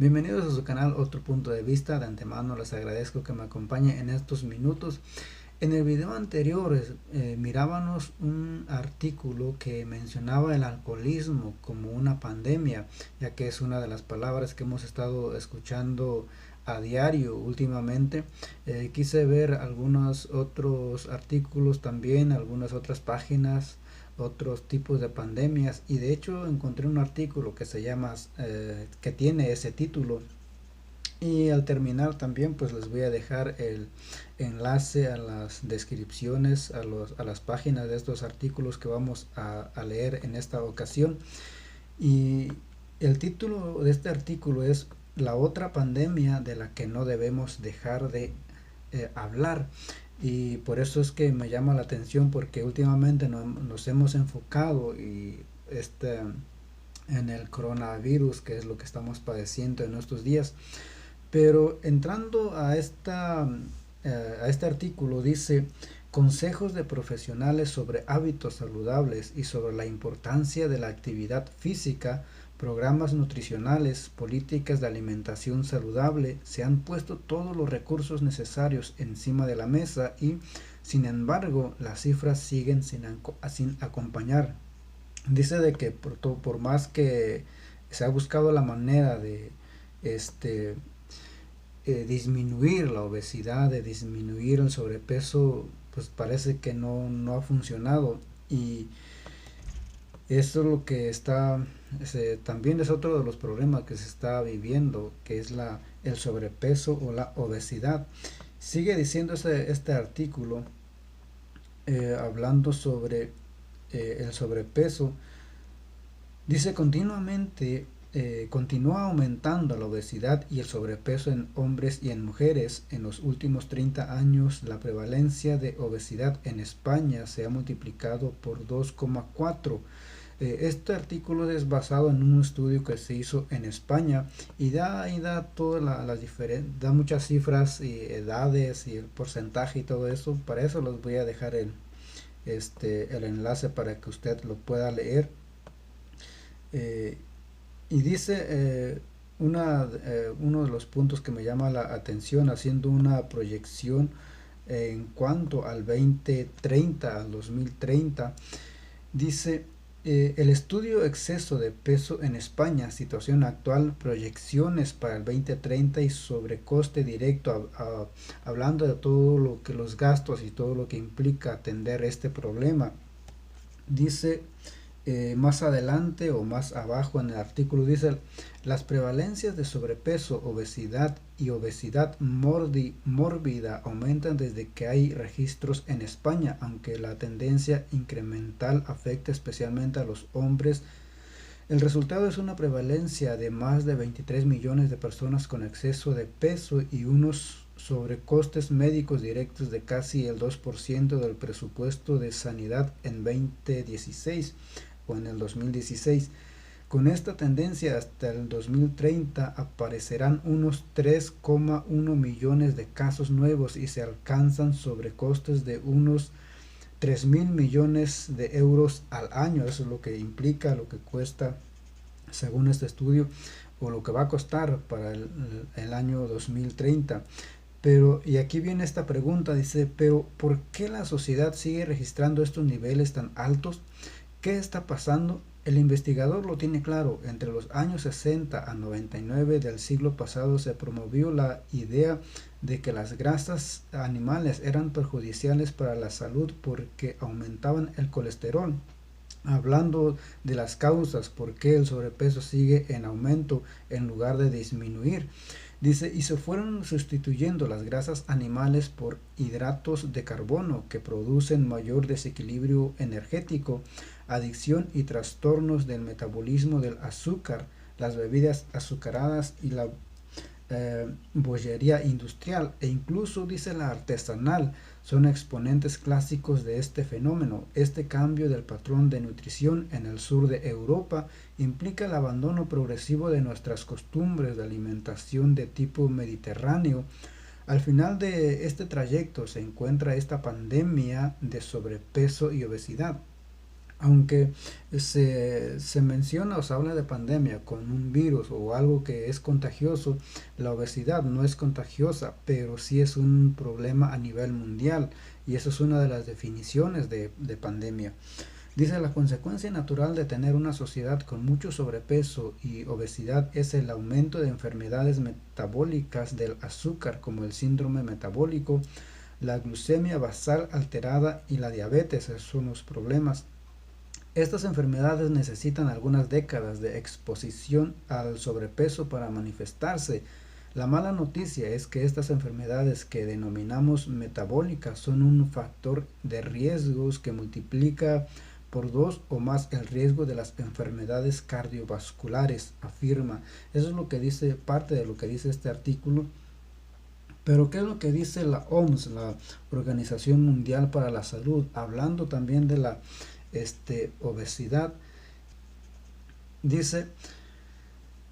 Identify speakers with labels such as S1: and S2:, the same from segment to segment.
S1: Bienvenidos a su canal Otro Punto de Vista. De antemano les agradezco que me acompañen en estos minutos. En el video anterior mirábamos un artículo que mencionaba el alcoholismo como una pandemia, ya que es una de las palabras que hemos estado escuchando a diario últimamente. Quise ver algunos otros artículos también, algunas otras páginas, otros tipos de pandemias, y de hecho encontré un artículo que se llama que tiene ese título. Y al terminar también pues les voy a dejar el enlace a las descripciones, a las páginas de estos artículos que vamos a leer en esta ocasión. Y el título de este artículo es La otra pandemia de la que no debemos dejar de hablar. Y por eso es que me llama la atención, porque últimamente nos hemos enfocado en el coronavirus, que es lo que estamos padeciendo en estos días. Pero entrando a este artículo, dice consejos de profesionales sobre hábitos saludables y sobre la importancia de la actividad física, programas nutricionales, políticas de alimentación saludable. Se han puesto todos los recursos necesarios encima de la mesa y, sin embargo, las cifras siguen sin acompañar. Dice de que por más que se ha buscado la manera de este disminuir la obesidad, de disminuir el sobrepeso, pues parece que no ha funcionado. Y esto es lo que también es otro de los problemas que se está viviendo, que es el sobrepeso o la obesidad. Sigue diciendo este artículo, hablando sobre el sobrepeso. Dice continúa aumentando la obesidad y el sobrepeso en hombres y en mujeres. En los últimos 30 años, la prevalencia de obesidad en España se ha multiplicado por 2,4. Este artículo es basado en un estudio que se hizo en España y da todas da muchas cifras y edades y el porcentaje y todo eso. Para eso les voy a dejar el enlace para que usted lo pueda leer. Y dice uno de los puntos que me llama la atención, haciendo una proyección en cuanto al 2030, al 2030, dice el estudio exceso de peso en España, situación actual, proyecciones para el 2030 y sobrecoste directo, hablando de todo lo que los gastos y todo lo que implica atender este problema. Dice más adelante o más abajo en el artículo, dice las prevalencias de sobrepeso, obesidad y obesidad mórbida aumentan desde que hay registros en España, aunque la tendencia incremental afecta especialmente a los hombres. El resultado es una prevalencia de más de 23 millones de personas con exceso de peso y unos sobrecostes médicos directos de casi el 2% del presupuesto de sanidad en 2016 o en el 2016. Con esta tendencia, hasta el 2030 aparecerán unos 3,1 millones de casos nuevos y se alcanzan sobrecostes de unos 3.000 millones de euros al año. Eso es lo que implica, lo que cuesta, según este estudio, o lo que va a costar para el año 2030. Pero, y aquí viene esta pregunta, dice, pero ¿por qué la sociedad sigue registrando estos niveles tan altos? ¿Qué está pasando? El investigador lo tiene claro. Entre los años 60 a 99 del siglo pasado se promovió la idea de que las grasas animales eran perjudiciales para la salud porque aumentaban el colesterol. Hablando de las causas por qué el sobrepeso sigue en aumento en lugar de disminuir. Dice, y se fueron sustituyendo las grasas animales por hidratos de carbono que producen mayor desequilibrio energético, adicción y trastornos del metabolismo del azúcar, las bebidas azucaradas y la bollería industrial e incluso, dice, la artesanal son exponentes clásicos de este fenómeno. Este cambio del patrón de nutrición en el sur de Europa implica el abandono progresivo de nuestras costumbres de alimentación de tipo mediterráneo. Al final de este trayecto se encuentra esta pandemia de sobrepeso y obesidad. Aunque se menciona o se habla de pandemia con un virus o algo que es contagioso, la obesidad no es contagiosa, pero sí es un problema a nivel mundial y eso es una de las definiciones de pandemia. Dice, la consecuencia natural de tener una sociedad con mucho sobrepeso y obesidad es el aumento de enfermedades metabólicas del azúcar como el síndrome metabólico, la glucemia basal alterada y la diabetes. Esos son los problemas. Estas enfermedades necesitan algunas décadas de exposición al sobrepeso para manifestarse. La mala noticia es que estas enfermedades que denominamos metabólicas son un factor de riesgos que multiplica por dos o más el riesgo de las enfermedades cardiovasculares, afirma. Eso es lo que dice, parte de lo que dice este artículo. Pero ¿qué es lo que dice la OMS, la Organización Mundial para la Salud, hablando también de la obesidad? Dice,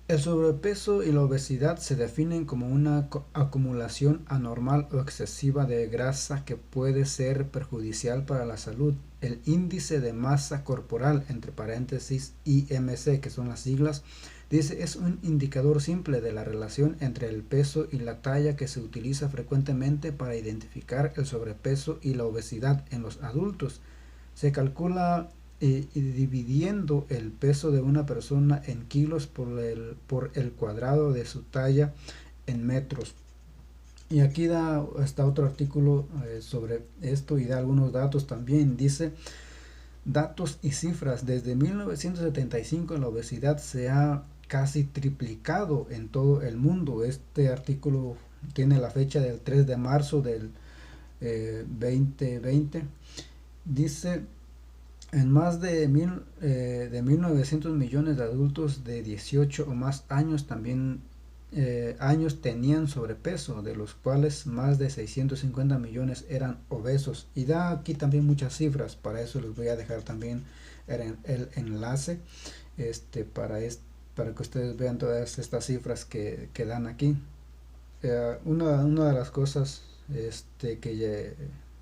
S1: el sobrepeso y la obesidad se definen como una acumulación anormal o excesiva de grasa que puede ser perjudicial para la salud. El índice de masa corporal, entre paréntesis IMC, que son las siglas, dice, es un indicador simple de la relación entre el peso y la talla que se utiliza frecuentemente para identificar el sobrepeso y la obesidad en los adultos. Se calcula y dividiendo el peso de una persona en kilos por el cuadrado de su talla en metros. Y aquí está otro artículo sobre esto y da algunos datos también. Dice, datos y cifras. Desde 1975 la obesidad se ha casi triplicado en todo el mundo. Este artículo tiene la fecha del 3 de marzo del 2020. Dice, en más de 1.900 millones de adultos de 18 o más años años tenían sobrepeso, de los cuales más de 650 millones eran obesos. Y da aquí también muchas cifras, para eso les voy a dejar también el enlace para que ustedes vean todas estas cifras que dan aquí. Una de las cosas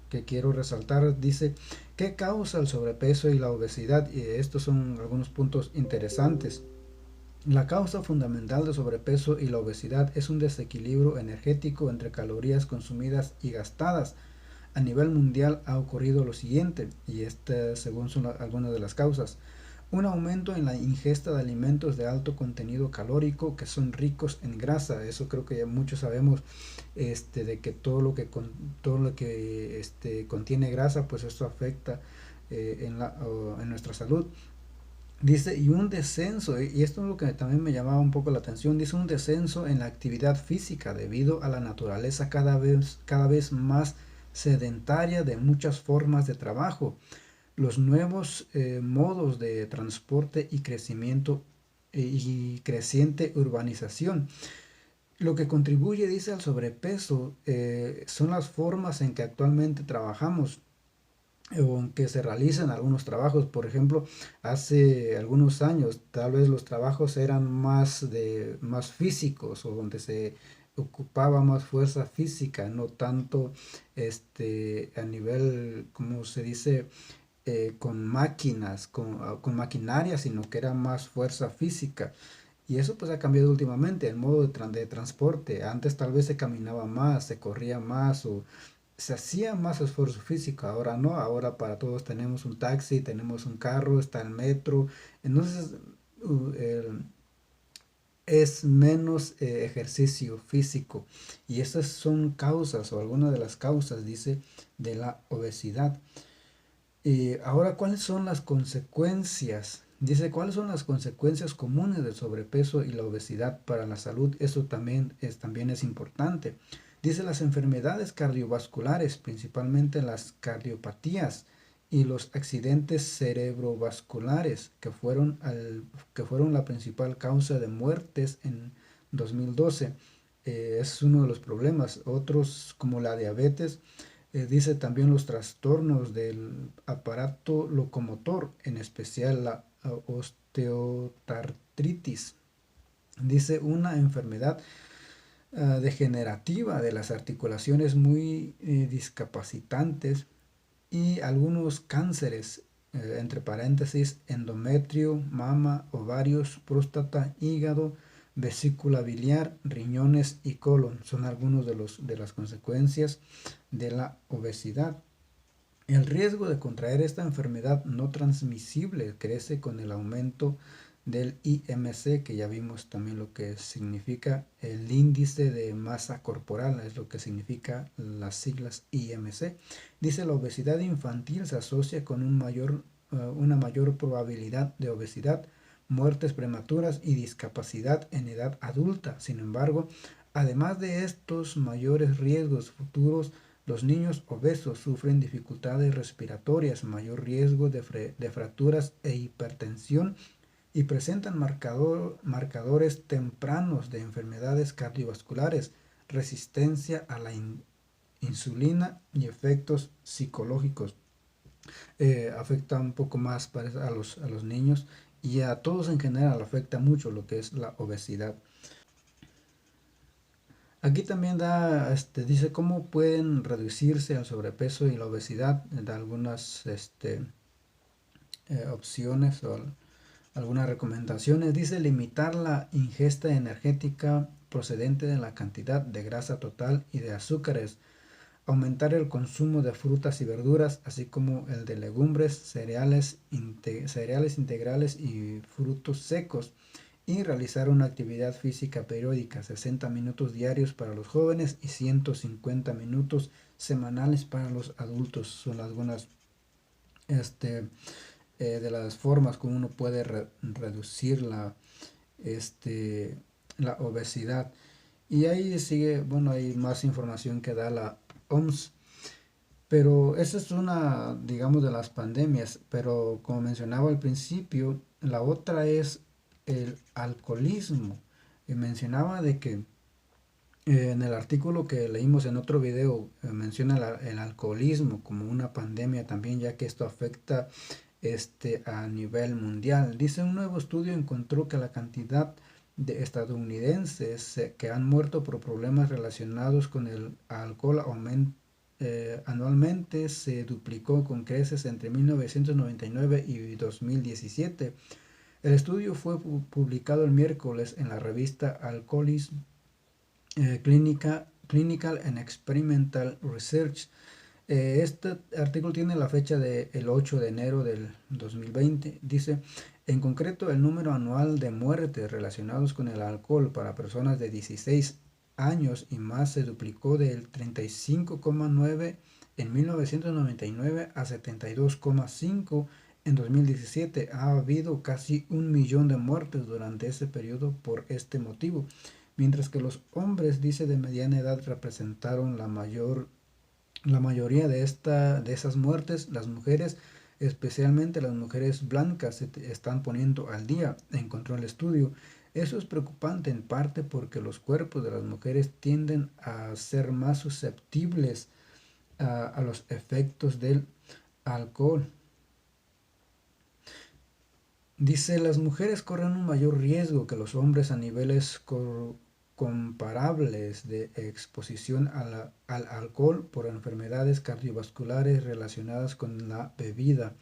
S1: que quiero resaltar dice, ¿qué causa el sobrepeso y la obesidad? Y estos son algunos puntos interesantes. La causa fundamental del sobrepeso y la obesidad es un desequilibrio energético entre calorías consumidas y gastadas. A nivel mundial ha ocurrido lo siguiente, y según son algunas de las causas. Un aumento en la ingesta de alimentos de alto contenido calórico que son ricos en grasa. Eso creo que ya muchos sabemos, de que todo lo que contiene grasa, pues esto afecta en nuestra salud. Dice, y un descenso, y esto es lo que también me llamaba un poco la atención, dice, un descenso en la actividad física debido a la naturaleza cada vez más sedentaria de muchas formas de trabajo, los nuevos modos de transporte y crecimiento y creciente urbanización. Lo que contribuye, dice, al sobrepeso son las formas en que actualmente trabajamos o en que se realizan algunos trabajos. Por ejemplo, hace algunos años tal vez los trabajos eran más físicos o donde se ocupaba más fuerza física, no tanto a nivel, como se dice, con máquinas, con maquinaria, sino que era más fuerza física. Y eso pues ha cambiado últimamente, el modo de transporte. Antes tal vez se caminaba más, se corría más o se hacía más esfuerzo físico. Ahora no, ahora para todos tenemos un taxi, tenemos un carro, está el metro. Entonces uh, el- es menos ejercicio físico. Y esas son causas o algunas de las causas, dice, de la obesidad. Ahora, ¿cuáles son las consecuencias? Dice, ¿cuáles son las consecuencias comunes del sobrepeso y la obesidad para la salud? Eso también es importante. Dice, las enfermedades cardiovasculares, principalmente las cardiopatías y los accidentes cerebrovasculares, que fueron la principal causa de muertes en 2012. Es uno de los problemas. Otros, como la diabetes, dice también los trastornos del aparato locomotor, en especial la osteoartritis. Dice una enfermedad degenerativa de las articulaciones muy discapacitantes y algunos cánceres. entre paréntesis, endometrio, mama, ovarios, próstata, hígado, vesícula biliar, riñones y colon. Son algunos de las consecuencias de la obesidad. El riesgo de contraer esta enfermedad no transmisible crece con el aumento del IMC, que ya vimos también lo que significa el índice de masa corporal, es lo que significa las siglas IMC. Dice la obesidad infantil se asocia con una mayor probabilidad de obesidad, muertes prematuras y discapacidad en edad adulta. Sin embargo, además de estos mayores riesgos futuros, los niños obesos sufren dificultades respiratorias, mayor riesgo de fracturas e hipertensión y presentan marcadores tempranos de enfermedades cardiovasculares, resistencia a la insulina y efectos psicológicos. Afecta un poco más a los niños y a todos en general afecta mucho lo que es la obesidad. Aquí también dice cómo pueden reducirse el sobrepeso y la obesidad, da algunas opciones o algunas recomendaciones. Dice limitar la ingesta energética procedente de la cantidad de grasa total y de azúcares, aumentar el consumo de frutas y verduras, así como el de legumbres, cereales integrales y frutos secos, y realizar una actividad física periódica, 60 minutos diarios para los jóvenes y 150 minutos semanales para los adultos. Son algunas de las formas como uno puede reducir la obesidad. Y ahí sigue, bueno, hay más información que da la OMS. Pero esa es una, digamos, de las pandemias. Pero como mencionaba al principio, la otra es el alcoholismo. Y mencionaba de que en el artículo que leímos en otro video, menciona el alcoholismo como una pandemia también, ya que esto afecta a nivel mundial. Dice un nuevo estudio encontró que la cantidad de estadounidenses que han muerto por problemas relacionados con el alcohol anualmente se duplicó con creces entre 1999 y 2017. El estudio fue publicado el miércoles en la revista Alcoholism Clinical and Experimental Research. Este artículo tiene la fecha del 8 de enero del 2020. Dice, en concreto, el número anual de muertes relacionados con el alcohol para personas de 16 años y más se duplicó del 35,9 en 1999 a 72,5 en 2017. Ha habido casi 1 millón de muertes durante ese periodo por este motivo, mientras que los hombres, dice, de mediana edad representaron la mayoría de esas muertes. Las mujeres, especialmente las mujeres blancas, se están poniendo al día, encontró el estudio. Eso es preocupante en parte porque los cuerpos de las mujeres tienden a ser más susceptibles a los efectos del alcohol. Dice, las mujeres corren un mayor riesgo que los hombres a niveles comparables de exposición al alcohol por enfermedades cardiovasculares relacionadas con la bebida,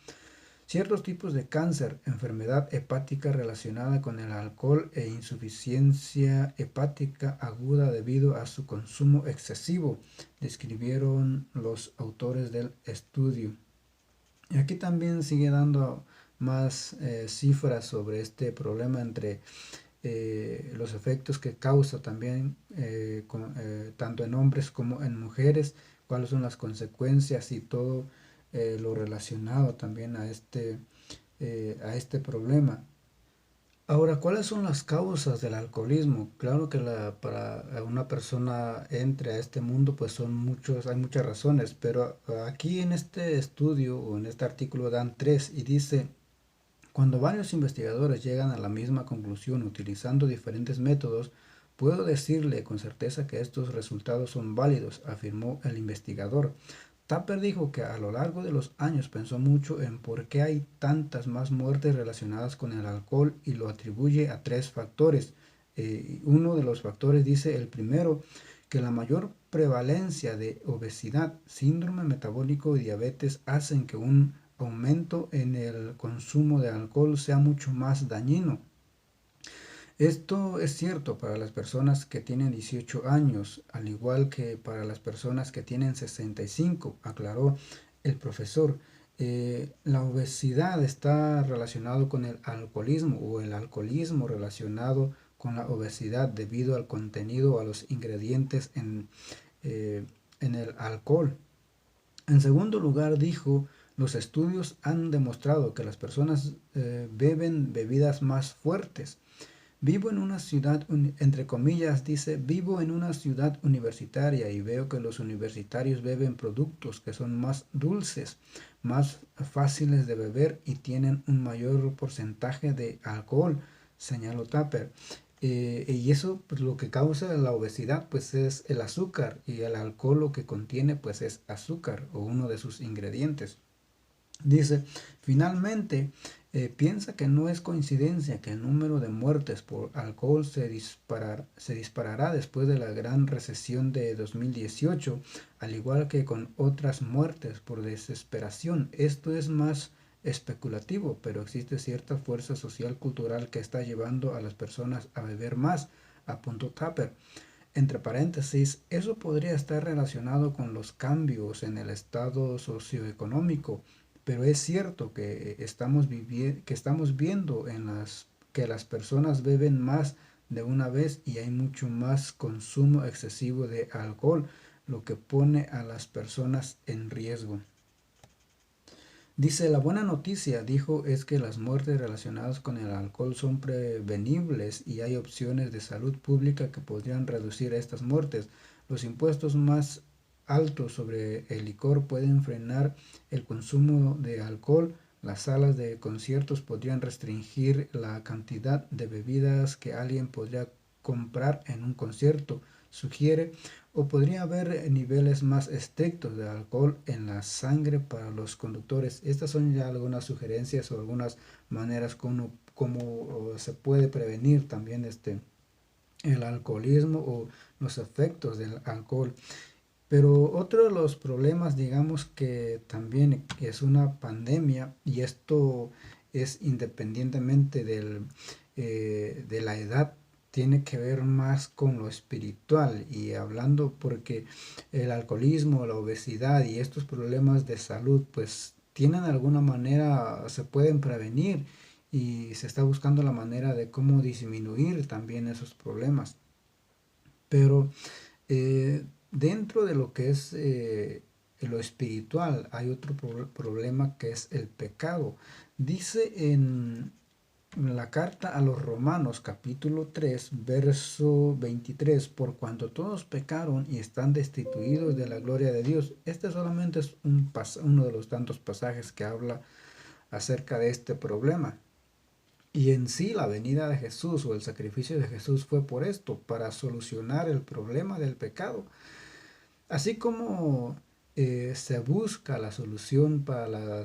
S1: ciertos tipos de cáncer, enfermedad hepática relacionada con el alcohol e insuficiencia hepática aguda debido a su consumo excesivo, describieron los autores del estudio. Y aquí también sigue dando más cifras sobre este problema entre los efectos que causa también tanto en hombres como en mujeres, cuáles son las consecuencias y todo lo relacionado también a este problema. Ahora, ¿cuáles son las causas del alcoholismo? Claro que para una persona entre a este mundo, pues hay muchas razones, pero aquí en este estudio o en este artículo dan tres y dice, cuando varios investigadores llegan a la misma conclusión utilizando diferentes métodos, puedo decirle con certeza que estos resultados son válidos, afirmó el investigador. Tapper dijo que a lo largo de los años pensó mucho en por qué hay tantas más muertes relacionadas con el alcohol y lo atribuye a tres factores. Uno de los factores dice el primero, que la mayor prevalencia de obesidad, síndrome metabólico y diabetes hacen que un aumento en el consumo de alcohol sea mucho más dañino. Esto es cierto para las personas que tienen 18 años, al igual que para las personas que tienen 65, aclaró el profesor. La obesidad está relacionado con el alcoholismo o el alcoholismo relacionado con la obesidad debido al contenido o a los ingredientes eh, en el alcohol. En segundo lugar, dijo, los estudios han demostrado que las personas beben bebidas más fuertes. Vivo en una ciudad, entre comillas, dice, vivo en una ciudad universitaria y veo que los universitarios beben productos que son más dulces, más fáciles de beber y tienen un mayor porcentaje de alcohol, señaló Tapper. Y eso, pues, lo que causa la obesidad, pues es el azúcar, y el alcohol lo que contiene, pues es azúcar o uno de sus ingredientes. Dice, finalmente, piensa que no es coincidencia que el número de muertes por alcohol se disparará después de la gran recesión de 2018, al igual que con otras muertes por desesperación. Esto es más especulativo, pero existe cierta fuerza social cultural que está llevando a las personas a beber más, apuntó Tapper. Entre paréntesis, eso podría estar relacionado con los cambios en el estado socioeconómico, pero es cierto que estamos viendo que las personas beben más de una vez y hay mucho más consumo excesivo de alcohol, lo que pone a las personas en riesgo. Dice, la buena noticia, dijo, es que las muertes relacionadas con el alcohol son prevenibles y hay opciones de salud pública que podrían reducir estas muertes. Los impuestos más altos sobre el licor pueden frenar el consumo de alcohol. Las salas de conciertos podrían restringir la cantidad de bebidas que alguien podría comprar en un concierto, sugiere, o podría haber niveles más estrictos de alcohol en la sangre para los conductores. Estas son ya algunas sugerencias o algunas maneras como se puede prevenir también el alcoholismo o los efectos del alcohol. Pero otro de los problemas, digamos que también es una pandemia, y esto es independientemente de la edad, tiene que ver más con lo espiritual, y hablando porque el alcoholismo, la obesidad y estos problemas de salud pues tienen de alguna manera, se pueden prevenir, y se está buscando la manera de cómo disminuir también esos problemas. Pero dentro de lo que es lo espiritual, hay otro problema que es el pecado. Dice en la carta a los Romanos capítulo 3 verso 23, por cuanto todos pecaron y están destituidos de la gloria de Dios. Este solamente es uno de los tantos pasajes que habla acerca de este problema. Y en sí la venida de Jesús o el sacrificio de Jesús fue por esto, para solucionar el problema del pecado. Así como se busca la solución para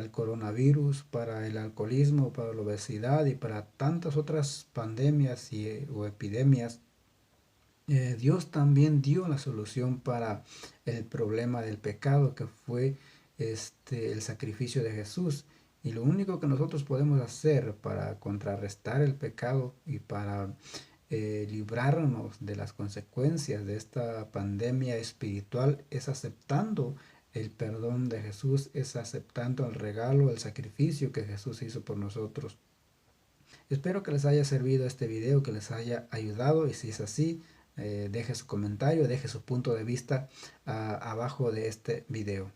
S1: el coronavirus, para el alcoholismo, para la obesidad y para tantas otras pandemias o epidemias, Dios también dio la solución para el problema del pecado, que fue el sacrificio de Jesús. Y lo único que nosotros podemos hacer para contrarrestar el pecado y para librarnos de las consecuencias de esta pandemia espiritual es aceptando el perdón de Jesús, es aceptando el regalo, el sacrificio que Jesús hizo por nosotros. Espero que les haya servido este video, que les haya ayudado, y si es así, deje su comentario, deje su punto de vista abajo de este video.